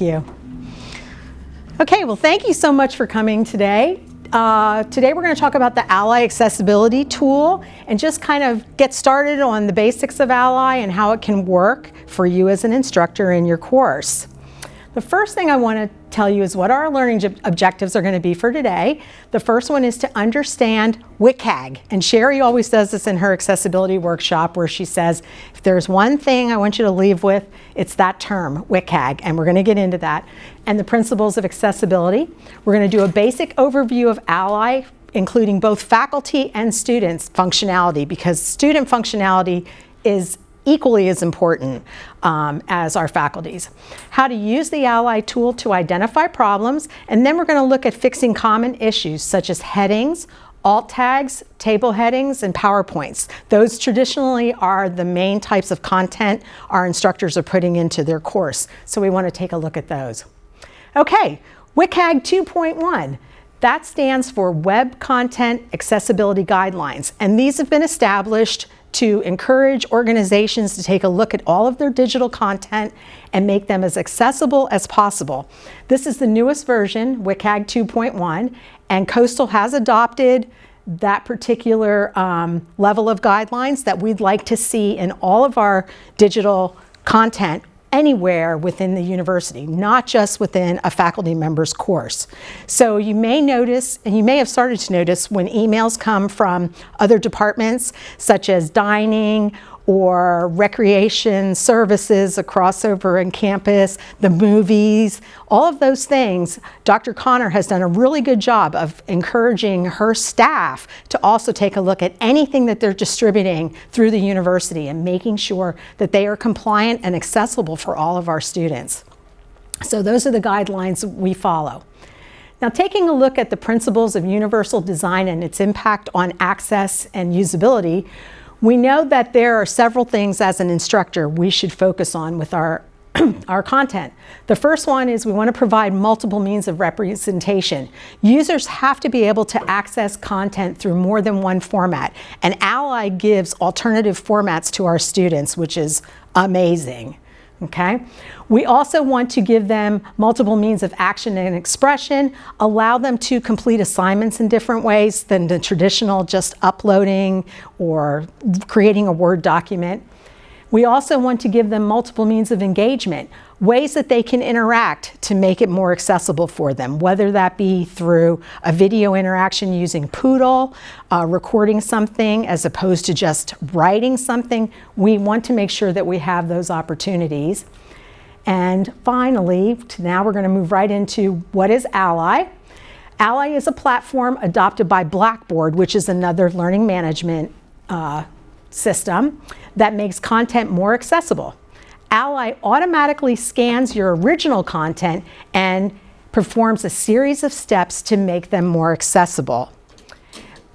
you. Okay, well, thank you so much for coming today. Today we're going to talk about the Ally Accessibility Tool and just kind of get started on the basics of Ally and how it can work for you as an instructor in your course. The first thing I want to tell you is what our learning objectives are going to be for today. The first one is to understand WCAG, and Sherry always does this in her accessibility workshop where she says, if there's one thing I want you to leave with, it's that term, WCAG, and we're going to get into that. And the principles of accessibility. We're going to do a basic overview of Ally, including both faculty and students' functionality, because student functionality is equally as important as our faculty's. How to use the Ally tool to identify problems, and then we're going to look at fixing common issues such as headings, alt tags, table headings, and PowerPoints. Those traditionally are the main types of content our instructors are putting into their course, so we want to take a look at those. Okay, WCAG 2.1. That stands for Web Content Accessibility Guidelines, and these have been established to encourage organizations to take a look at all of their digital content and make them as accessible as possible. This is the newest version, WCAG 2.1, and Coastal has adopted that particular level of guidelines that we'd like to see in all of our digital content anywhere within the university, not just within a faculty member's course. So you may notice, and you may have started to notice, when emails come from other departments, such as dining or recreation services, a crossover in campus, the movies, all of those things, Dr. Connor has done a really good job of encouraging her staff to also take a look at anything that they're distributing through the university and making sure that they are compliant and accessible for all of our students. So those are the guidelines we follow. Now, taking a look at the principles of universal design and its impact on access and usability, we know that there are several things as an instructor we should focus on with our content. The first one is we want to provide multiple means of representation. Users have to be able to access content through more than one format, and Ally gives alternative formats to our students, which is amazing. Okay? We also want to give them multiple means of action and expression, allow them to complete assignments in different ways than the traditional just uploading or creating a Word document. We also want to give them multiple means of engagement, ways that they can interact to make it more accessible for them, whether that be through a video interaction using Poodle, recording something as opposed to just writing something. We want to make sure that we have those opportunities. And finally, now we're going to move right into what is Ally. Ally is a platform adopted by Blackboard, which is another learning management system that makes content more accessible. Ally automatically scans your original content and performs a series of steps to make them more accessible.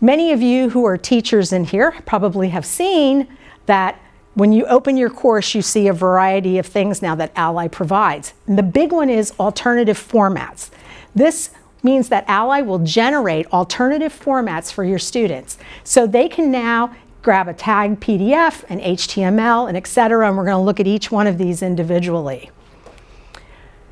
Many of you who are teachers in here probably have seen that when you open your course, you see a variety of things now that Ally provides. And the big one is alternative formats. This means that Ally will generate alternative formats for your students, so they can now grab a tagged PDF, an HTML, and etc., and we're going to look at each one of these individually.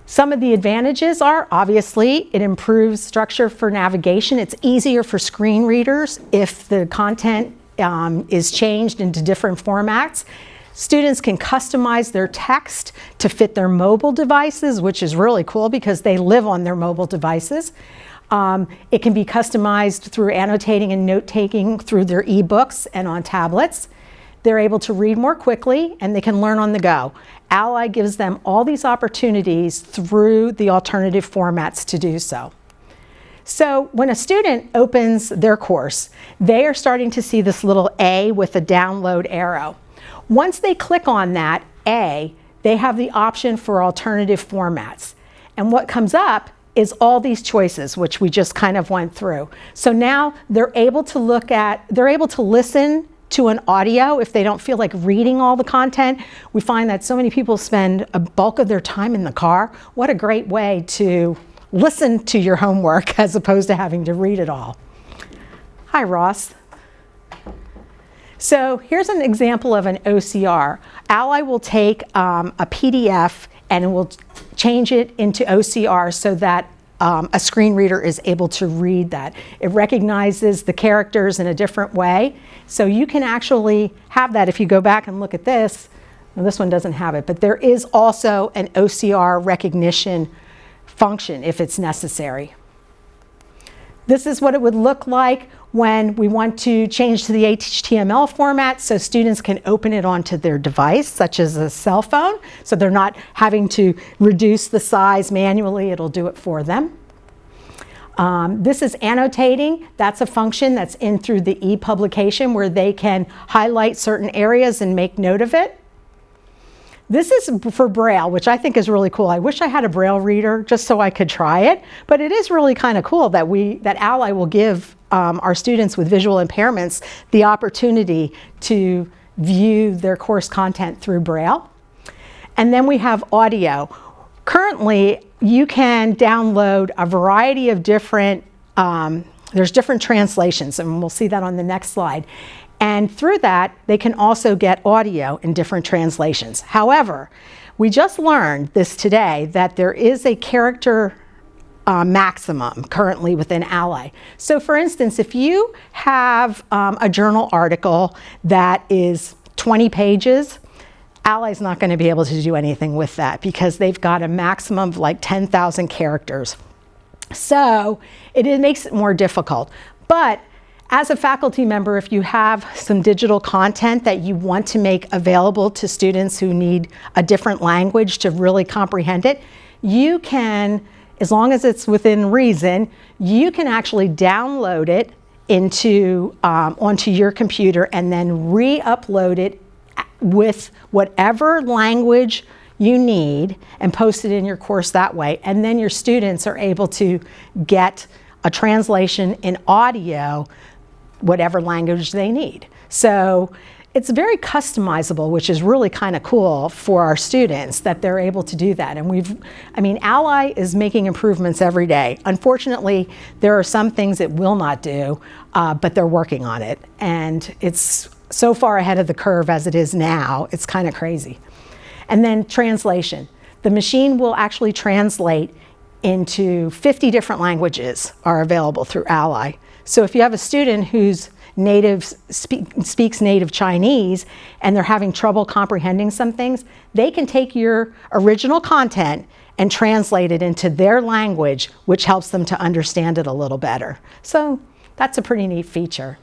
Some of the advantages are, obviously, it improves structure for navigation. It's easier for screen readers if the content is changed into different formats. Students can customize their text to fit their mobile devices, which is really cool because they live on their mobile devices. It can be customized through annotating and note-taking through their ebooks and on tablets. They're able to read more quickly and they can learn on the go. Ally gives them all these opportunities through the alternative formats to do so. So when a student opens their course, they are starting to see this little A with a download arrow. Once they click on that A, they have the option for alternative formats. And what comes up is all these choices, which we just kind of went through. So now they're able to listen to an audio if they don't feel like reading all the content. We find that so many people spend a bulk of their time in the car. What a great way to listen to your homework as opposed to having to read it all. Hi, Ross. So here's an example of an OCR. Ally will take a PDF and it will change it into OCR so that a screen reader is able to read that. It recognizes the characters in a different way. So you can actually have that if you go back and look at this. Well, this one doesn't have it, but there is also an OCR recognition function if it's necessary. This is what it would look like when we want to change to the HTML format so students can open it onto their device, such as a cell phone, so they're not having to reduce the size manually. It'll do it for them. This is annotating. That's a function that's in through the ePublication where they can highlight certain areas and make note of it. This is for Braille, which I think is really cool. I wish I had a Braille reader just so I could try it, but it is really kind of cool that Ally will give our students with visual impairments the opportunity to view their course content through Braille. And then we have audio. Currently, you can download a variety of different, there's different translations, and we'll see that on the next slide. And through that, they can also get audio in different translations. However, we just learned this today that there is a character maximum currently within Ally. So for instance, if you have a journal article that is 20 pages, Ally's not going to be able to do anything with that because they've got a maximum of like 10,000 characters. So it makes it more difficult. But as a faculty member, if you have some digital content that you want to make available to students who need a different language to really comprehend it, you can, as long as it's within reason, you can actually download it onto your computer and then re-upload it with whatever language you need and post it in your course that way. And then your students are able to get a translation in audio whatever language they need. So it's very customizable, which is really kind of cool for our students that they're able to do that. And Ally is making improvements every day. Unfortunately, there are some things it will not do, but they're working on it. And it's so far ahead of the curve as it is now, it's kind of crazy. And then translation. The machine will actually translate into 50 different languages are available through Ally. So if you have a student who's speaks native Chinese and they're having trouble comprehending some things, they can take your original content and translate it into their language, which helps them to understand it a little better. So that's a pretty neat feature.